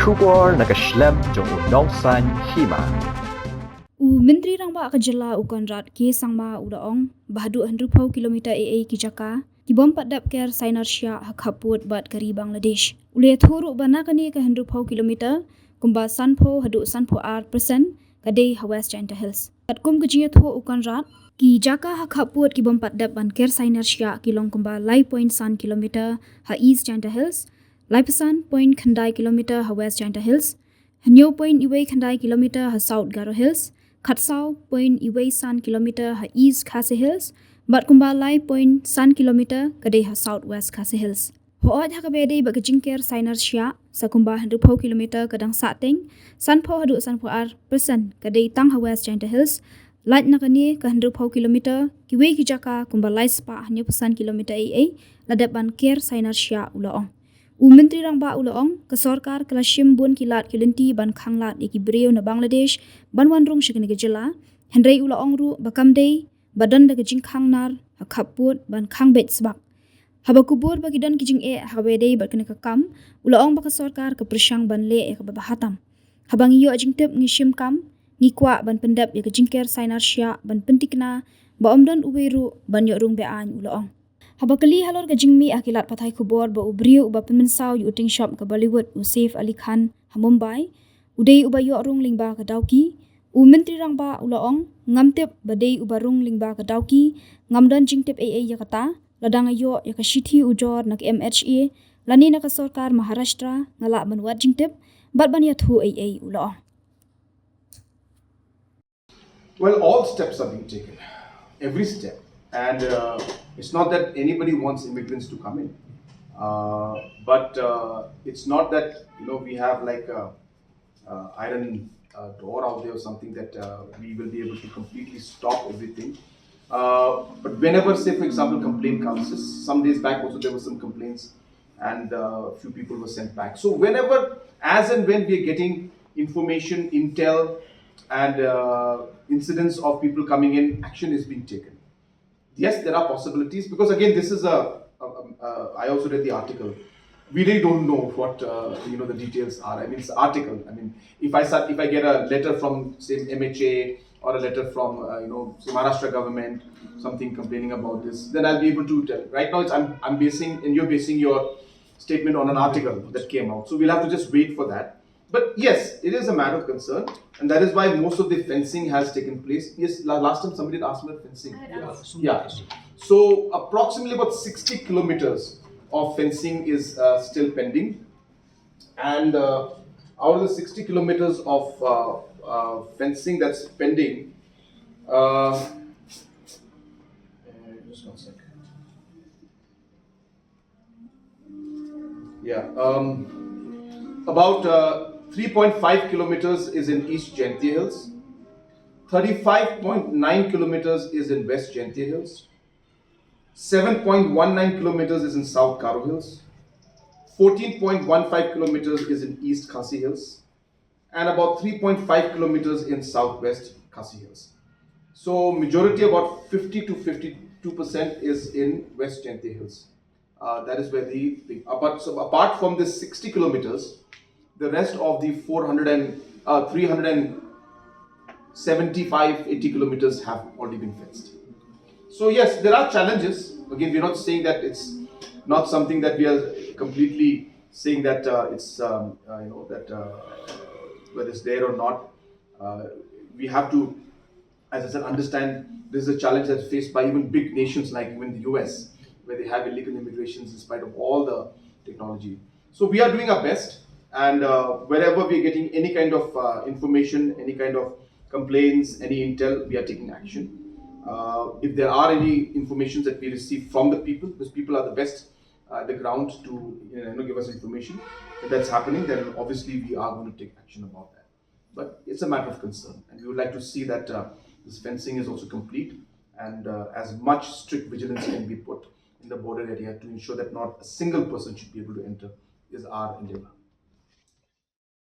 Shubor nakaslem jong unongsan Hima. Menteri Rangba Kajala Ukanrat ke sangma udaong bahadu 100 kilometer AA ki Jaka ki bom padap ker Sainar Shiah Khappud bat kari Bangladesh. Ule thuru bana kani ke 100 kilometer Kumba sanpo hadu sanpo % kadai West Jaintia Hills. Kat kum kejiya thu Ukanrat ki Jaka Khappud ki bom padap ban ker Sainar Shiah ki long Kumba lai point san kilometer ha East Jaintia Hills. Lai pesan point khandai kilometer ha West Jaintia Hills. Hanyo point iway khandai kilometer ha South Garo Hills. Khatsau point iway san kilometer ha East Khasi Hills. Bat kumbalai point san kilometer kadai ha South West Khasi Hills. Hoot ha kabede ba kajingker Sainar Shiah sa kumba 100 kilometer kadang sateng. Sanpo hadu sanpo % kadai tang ha West Jaintia Hills. Light na kani ka 100 kilometer kiway ki Jaka kumbalai spa hanyo pesan kilometer AA ladap ban ker Sainar Shiah ulaong. Menteri Rangba ulaong ke sorkar kelashim bun kilat kilenti ban khanglat iki breu na Bangladesh ban wanrung shikini gejela hendrai ulaong ru bakamdei badan da gejing khangnar ha Khappud ban khangbet sebab haba kubur bagi dan kijing habedei bakene kam ulaong baka sorkar ke persang ban le ke babahatam habang iyo ajing tep ngishim kam ngikwa ban pendap ya kejingker Sainar Shiah ban pentikna ba omdan uweru ban yorung bean ulaong. Habakali halor ka jingmi akilat pathai kubor ba ubriu uba penmensau yu uting shop ka Bollywood Saif Ali Khan ha Mumbai udai uba yu rung lingba ka Dauki Menteri Rangba ulaong ngamtep badai uba rung lingba ka Dauki ngamdan jingtep AA yakata ladang ayo ya ka Shithi ujor nak MHA lani na ka sorkar Maharashtra ngala banwat jingtep bat ban ya thu AA ulaong. Well, all steps are being taken, every step. And it's not that anybody wants immigrants to come in, but it's not that we have like a iron door out there or something that we will be able to completely stop everything. But whenever, say for example, complaint comes, some days back also there were some complaints, and a few people were sent back. So whenever, as and when we are getting information, intel, and incidents of people coming in, action is being taken. Yes, there are possibilities because again, this is I also read the article. We really don't know what the details are. I mean, it's an article. I mean, if I get a letter from say MHA or a letter from say Maharashtra government, something complaining about this, then I'll be able to tell. Right now, I'm basing and you're basing your statement on an article that came out. So we'll have to just wait for that. But yes, it is a matter of concern, and that is why most of the fencing has taken place. Yes, last time somebody had asked me about fencing. Yeah. So approximately about 60 kilometers of fencing is still pending, and out of the 60 kilometers of fencing that's pending, just 1 second. Yeah. About 3.5 kilometers is in East Jaintia Hills, 35.9 kilometers is in West Jaintia Hills, 7.19 kilometers is in South Garo Hills, 14.15 kilometers is in East Khasi Hills, and about 3.5 kilometers in Southwest Khasi Hills. So majority, about 50 to 52% is in West Jaintia Hills. That is where the thing. So apart from this 60 kilometers, the rest of the 375, 80 kilometers have already been fenced. So yes, there are challenges. Again, we're not saying that it's not something that we are completely saying that it's whether it's there or not. We have to, as I said, understand this is a challenge that's faced by even big nations like even the US, where they have illegal immigrations in spite of all the technology. So we are doing our best. And wherever we are getting any kind of information, any kind of complaints, any intel, we are taking action. If there are any information that we receive from the people, because people are the best at the ground to give us information, if that's happening, then obviously we are going to take action about that. But it's a matter of concern, and we would like to see that this fencing is also complete, and as much strict vigilance can be put in the border area to ensure that not a single person should be able to enter is our endeavor.